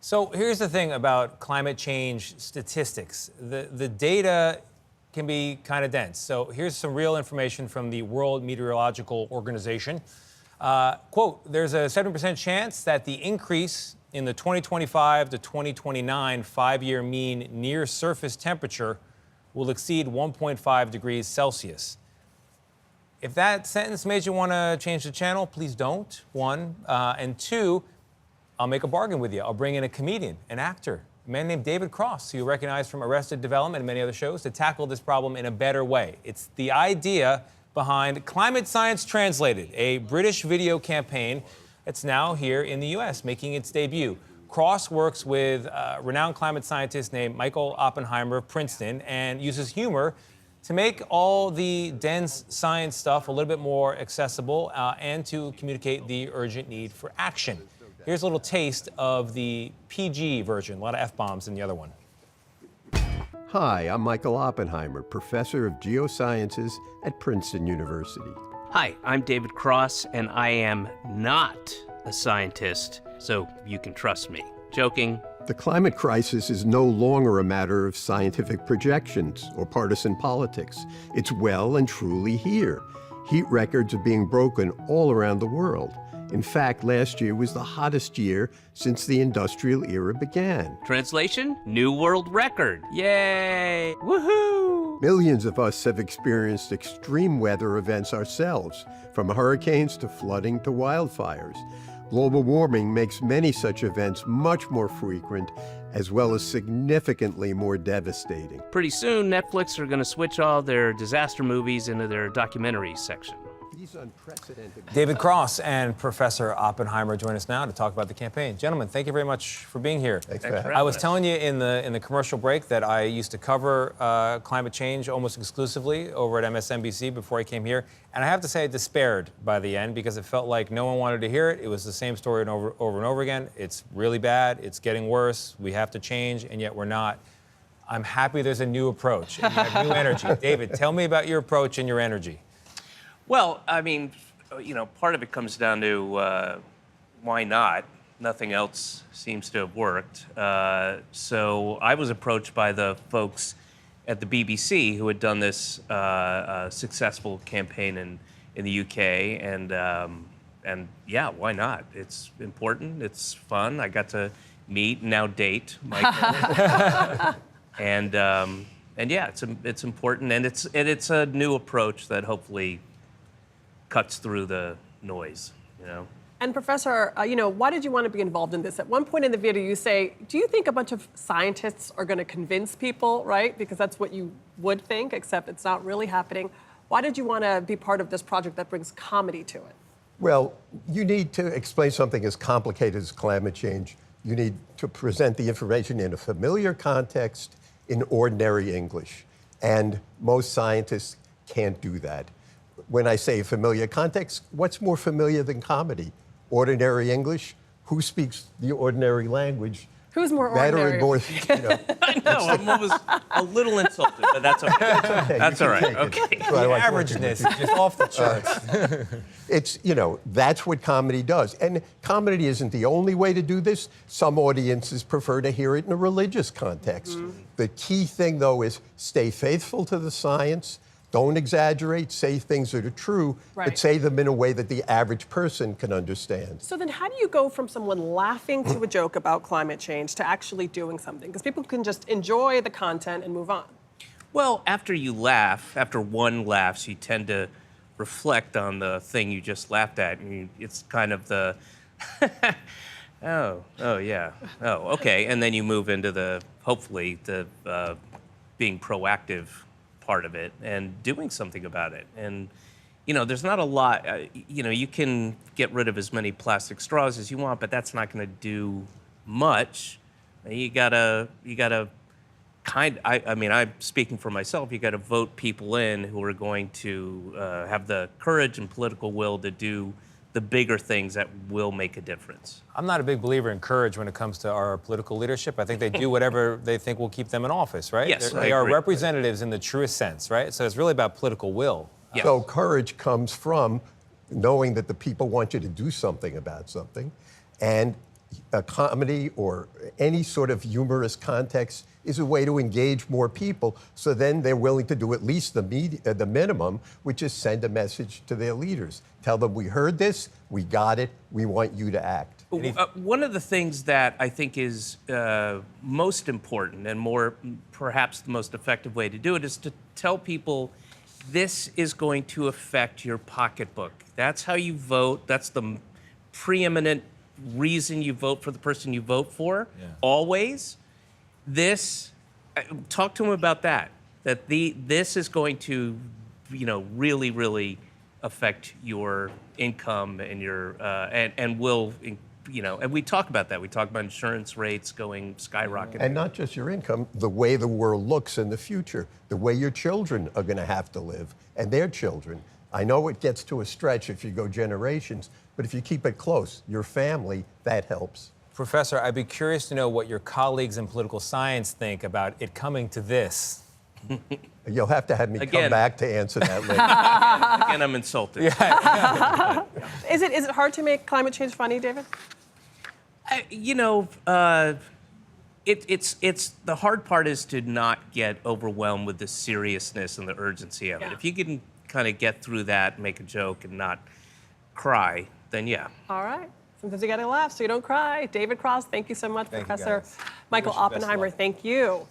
So here's the thing about climate change statistics. The data can be kind of dense. So here's some real information from the World Meteorological Organization. Quote, there's a 7% chance that the increase in the 2025 to 2029 5-year mean near surface temperature will exceed 1.5 degrees Celsius. If that sentence made you want to change the channel, please don't, one. And two, I'll make a bargain with you. I'll bring in a comedian, an actor, a man named David Cross, who you recognize from Arrested Development and many other shows, to tackle this problem in a better way. It's the idea behind Climate Science Translated, a British video campaign that's now here in the U.S., making its debut. Cross works with a renowned climate scientist named Michael Oppenheimer of Princeton and uses humor to make all the dense science stuff a little bit more accessible and to communicate the urgent need for action. Here's a little taste of the PG version, a lot of F-bombs in the other one. Hi, I'm Michael Oppenheimer, professor of geosciences at Princeton University. Hi, I'm David Cross, and I am not a scientist, so you can trust me. Joking. The climate crisis is no longer a matter of scientific projections or partisan politics. It's well and truly here. Heat records are being broken all around the world. In fact, last year was the hottest year since the industrial era began. Translation? New world record. Yay! Woohoo! Millions of us have experienced extreme weather events ourselves, from hurricanes to flooding to wildfires. Global warming makes many such events much more frequent, as well as significantly more devastating. Pretty soon, Netflix are going to switch all their disaster movies into their documentaries section. David Cross and Professor Oppenheimer join us now to talk about the campaign. Gentlemen, thank you very much for being here. Thanks for having I was telling you in the commercial break that I used to cover climate change almost exclusively over at MSNBC before I came here. And I have to say I despaired by the end because it felt like no one wanted to hear it. It was the same story over and over again. It's really bad. It's getting worse. We have to change, and yet we're not. I'm happy there's a new approach and you have new energy. David, tell me about your approach and your energy. Well, I mean, you know, part of it comes down to why not? Nothing else seems to have worked. So I was approached by the folks at the BBC who had done this successful campaign in the UK, and yeah, why not? It's important. It's fun. I got to meet and now date Michael, and yeah, it's important, and it's a new approach that hopefully cuts through the noise, you know. And Professor, you know, why did you want to be involved in this? At one point in the video, you say, do you think a bunch of scientists are going to convince people, right? Because that's what you would think, except it's not really happening. Why did you want to be part of this project that brings comedy to it? Well, you need to explain something as complicated as climate change. You need to present the information in a familiar context in ordinary English. And most scientists can't do that. When I say familiar context, what's more familiar than comedy? Ordinary English? Who speaks the ordinary language? Who's more better ordinary? And more, you know. I know, I'm almost a little insulted, but that's okay. Okay, That's all right, okay. The averageness is just off the charts. It's, you know, that's what comedy does. And comedy isn't the only way to do this. Some audiences prefer to hear it in a religious context. The key thing, though, is stay faithful to the science. Don't exaggerate, say things that are true, but say them in a way that the average person can understand. So then how do you go from someone laughing to a joke about climate change to actually doing something? Because people can just enjoy the content and move on. Well, after you laugh, after one laughs, you tend to reflect on the thing you just laughed at. And it's kind of the, oh, yeah, oh, okay. And then you move into the, hopefully, the being proactive part of it and doing something about it. And, you know, there's not a lot, you know, you can get rid of as many plastic straws as you want, but that's not going to do much. You gotta I mean, I'm speaking for myself, you gotta vote people in who are going to have the courage and political will to do the bigger things that will make a difference. I'm not a big believer in courage when it comes to our political leadership. I think they do whatever they think will keep them in office, right? Yes, They are representatives in the truest sense, right? So it's really about political will. Yes. So courage comes from knowing that the people want you to do something about something and a comedy or any sort of humorous context is a way to engage more people, so then they're willing to do at least the minimum, which is send a message to their leaders. Tell them, we heard this, we got it, we want you to act. One of the things that I think is most important and perhaps the most effective way to do it is to tell people this is going to affect your pocketbook. That's how you vote. That's the preeminent reason you vote for the person you vote for, always. Talk to them about that. This is going to, really, really affect your income and your and will, and we talk about that. We talk about insurance rates going skyrocketing. And not just your income, the way the world looks in the future, the way your children are going to have to live, and their children. I know it gets to a stretch if you go generations, but if you keep it close, your family, that helps. Professor, I'd be curious to know what your colleagues in political science think about it coming to this. You'll have to have me come back to answer that later. Again, I'm insulted. Is it hard to make climate change funny, David? It's the hard part is to not get overwhelmed with the seriousness and the urgency of it. If you can kind of get through that, make a joke, and not cry, then yeah. All right. Sometimes you got to laugh so you don't cry. David Cross, thank you so much. Thank you, Professor guys. Michael Wish you best Oppenheimer, luck. thank you.